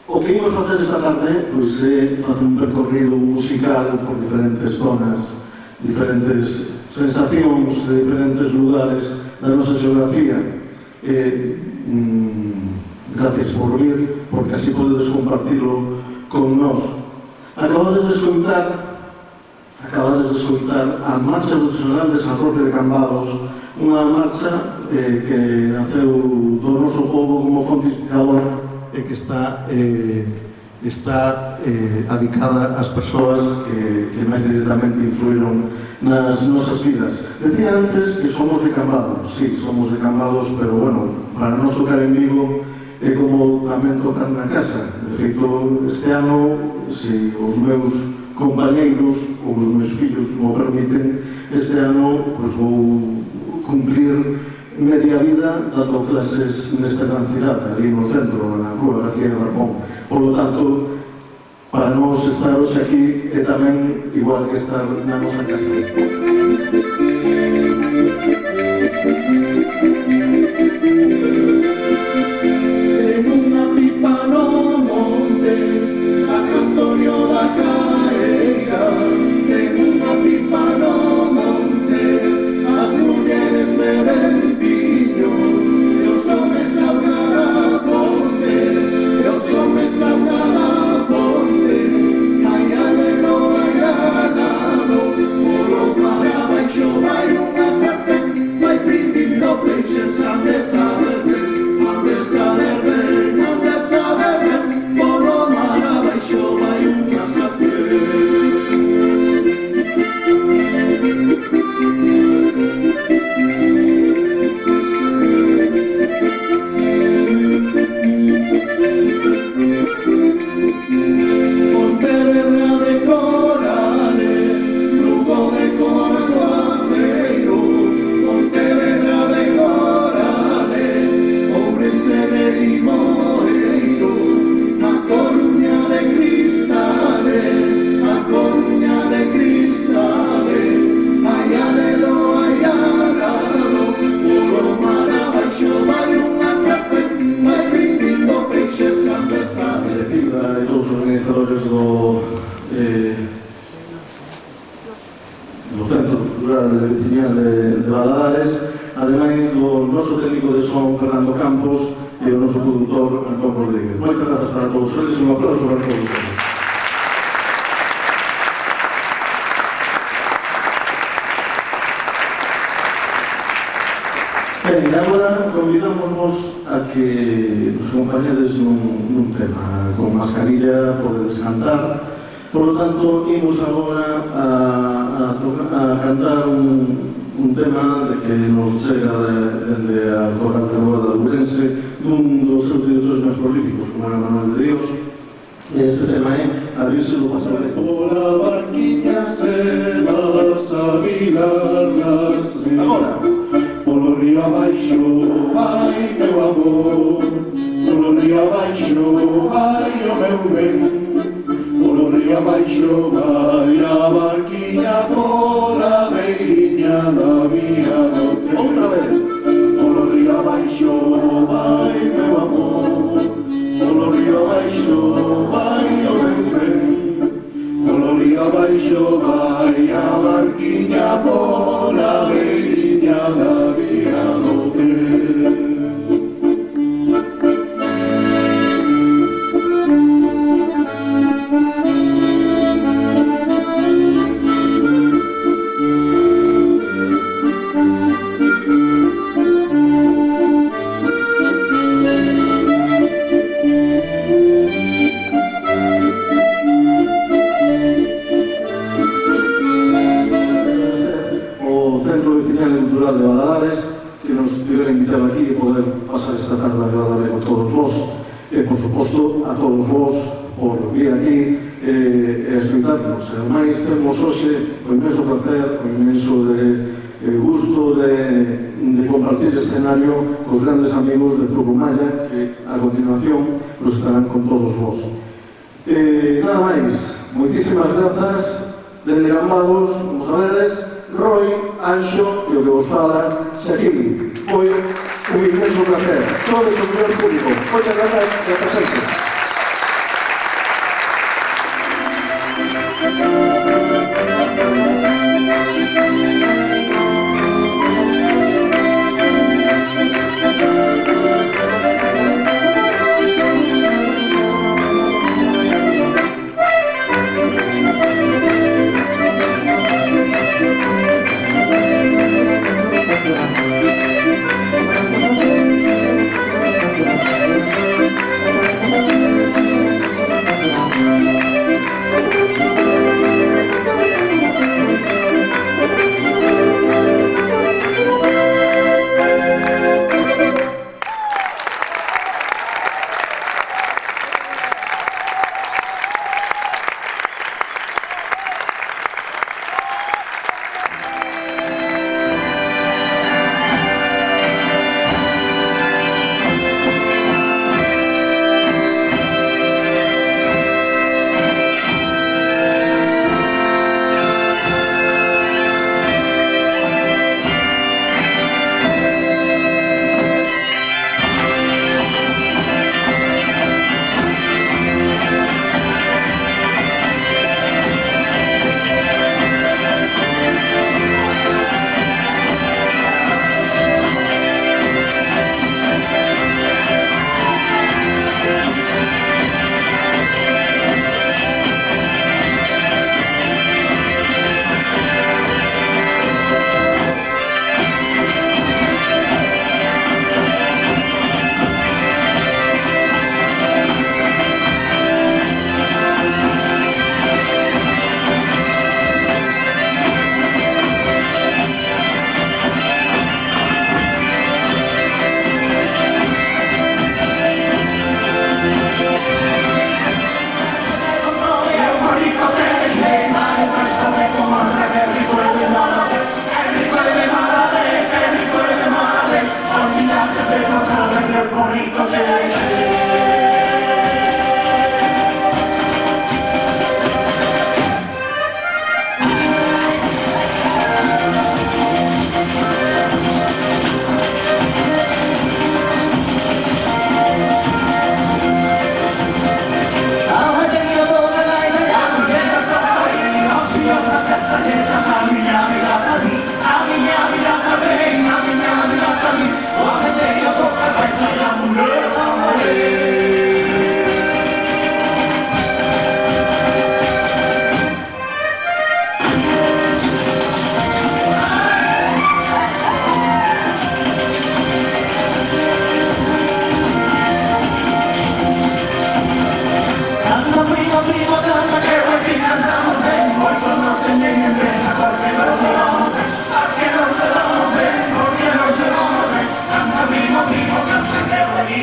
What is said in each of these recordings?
O que imos facer esta tarde é facer un percorrido musical por diferentes zonas, diferentes sensacións de diferentes lugares da nosa xeografía. Gracias por vir, porque así podedes compartilo con nós. Acabades de escoitar a Marcha Profesional de San Roque de Cambados, unha marcha que naceu do noso povo como fonte inspiradora e que está adicada ás persoas que máis directamente influíron nas nosas vidas. Decía antes que somos de Cambados, sí, somos de Cambados, pero bueno, para nos tocar en Vigo é como tamén tocar na casa. De feito, este ano, se os meus compañeiros ou os meus fillos me permiten, este ano vou cumplir media vida dando clases nesta gran cidade, ali no centro, na Rúa García de Barpón. Por lo tanto, para nós estar hoxe aquí é tamén igual que estar na nosa casa. En unha pipa no monte, San Antonio da Caeira, en unha pipa no monte, as mulleres beben viño, e os homes salgan a ponte, e os homes salgan a ponte, ai alelo, ai alalo, polo mar abaixo vai unha sartén, vai frindo peixes, ande saber ben, ande saber ben, ande saber ben, polo mar abaixo vai unha sartén. Do Centro Cultural de Veciñal de Valadares, ademais do noso técnico de son Fernando Campos e o noso produtor Antón Rodríguez. Moitas grazas para todos eles e un aplauso para todos eles. Ben, agora convidamos a que nos acompañedes nun tema. Con mascarilla podedes cantar. Por lo tanto, imos agora a cantar un tema de que nos chega dende a Coral de Boda de Ourense, dun dos seus directores máis prolíficos, como era Manuel de Dios. Este tema é Abrirse do Pasable. Por a barquiña se vas a virar las tres. Agora, polo río abaixo, ai meu amor, polo río río abaixo vai o meu ben, polo río abaixo vai a barquiña pola beiriña da vía do tren. Outra vez. Polo río abaixo vai meu amor, polo río abaixo vai o meu ben, polo río abaixo vai a barquiña pola beiriña da vía do tren. De Valadares, que nos tivera invitado aquí e poder pasar esta tarde agradable con todos vos, e por suposto a todos vos por vir aquí e escutarnos. Ademais temos hoxe o inmenso placer, o inmenso gusto de compartir escenario cos grandes amigos de Zurrumalla, que a continuación nos estarán con todos vos. Nada máis, moitísimas grazas dende Cambados, como sabedes, Roy, Anxo e o que vos fala Xaquín. Foi un inmenso placer. Sodes o primer público. Moitas grazas e ata sempre.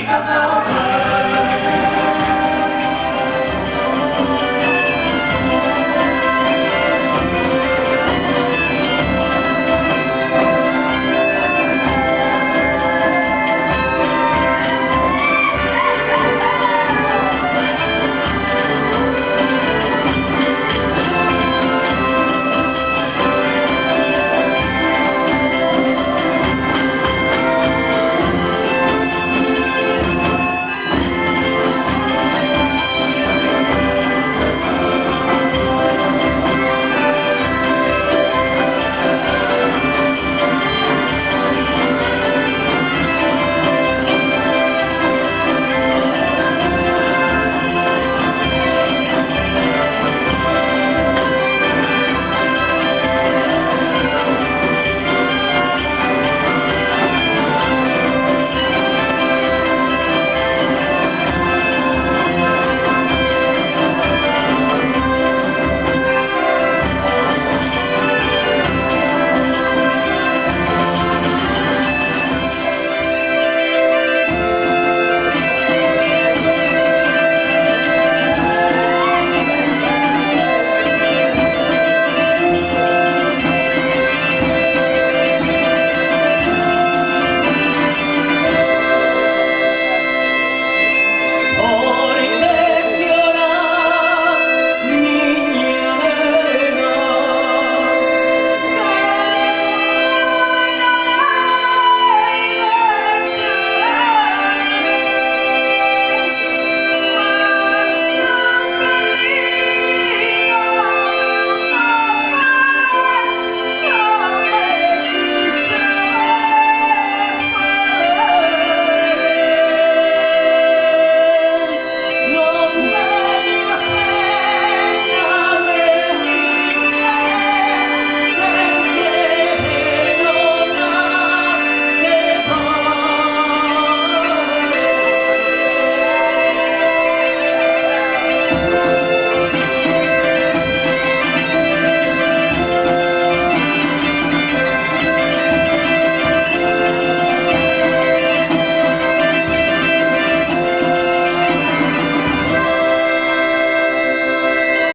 Cantamos